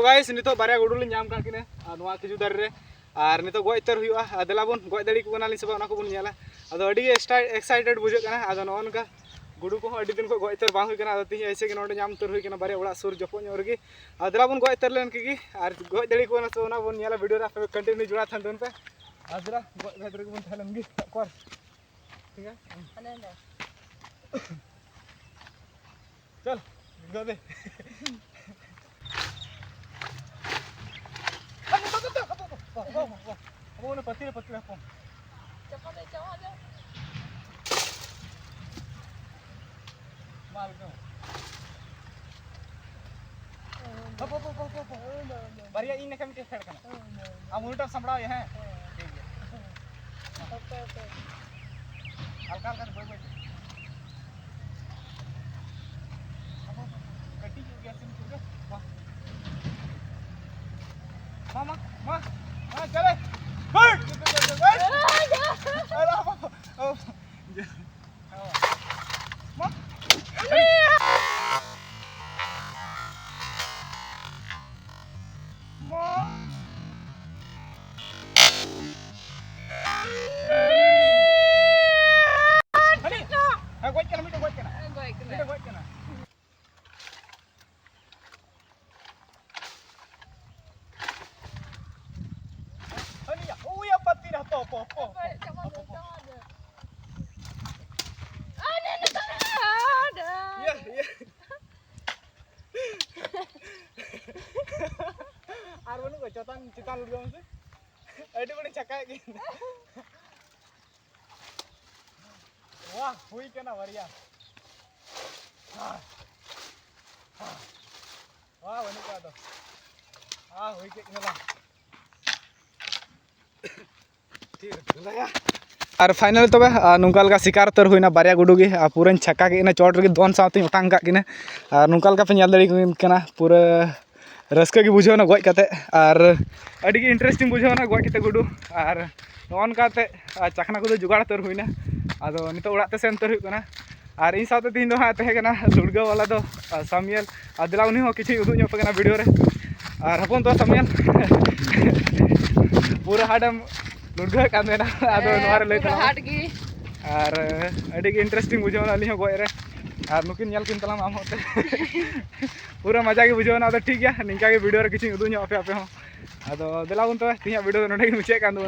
Guys नितो बारे गुडुल नाम का किने नवा खिजू दारे रे और नितो गoj तर हुआ देला बन गoj दाड़ी को बनाली सब को बन नेला अदो अडी एक्साइटेड बुझे kana अदो नोनका गुडू को अडी दिन को गoj तर बांग हुई kana अदो ती ऐसे के नोडे नाम तर हुई kana बारे ओड़ा सुर जपो ᱧᱚᱜ ᱨᱮᱜᱮ देला बन गoj तर लेन की और गoj दाड़ी को ना सोना बन नेला वीडियो रे कंटिन्यू जुड़ा थान दोन पे आदरा गoj दाड़ी को बन थालन गी कर ठीक है चल गो दे Apa nak pati apa? Cepat aja. Mal kau. Apa. Baria ini kami test करना. अब उल्टा संभळाव है ठीक है. ओके. हल्का कर बोल बोल. कटी हो गया सिम पूरा. वाह. मामा चले. चितान लुड़ से अड़ी बड़ी चकाय की वाह हुई के ना बढ़िया वाह बनी का तो हां हुई के ना ठीक है और फाइनल तबे नुंकाल का शिकार तर हुईना बारिया गुडू गे पूरा छक्का के चोट रे दोन साथी उतांग का किने और नुंकाल का पे नेल दड़ी कना पूरा रस्का की बुझे गज कते और अड़ी इंटरेस्टिंग बुझे गज कते गुडू और नोनकाते चखना को जुगाड़ तर हुईना आदो नितो उड़ाते सेन तर हुईना और इन साथे तीन दो हाँ तहेकना लुड़गा वाला दो सामियल दिला उनी हो किछि उदुग ᱧᱚᱜ पगना वीडियो रे और हपन तो सामियल पूरा हाडम लुड़गा कांदेना आदो नोर ले तला हाट गी और अड़ी इंटरेस्टिंग बुझे अली हो गज रे और नुकिन नेल किन तलाम आम होते पूरा मजा के बुझे ना ठीक है निका के वीडियो रे किछि उदुग ᱧᱚᱜ पे हो आदो दिला उन तो तीन वीडियो नोडे मुचे कान दो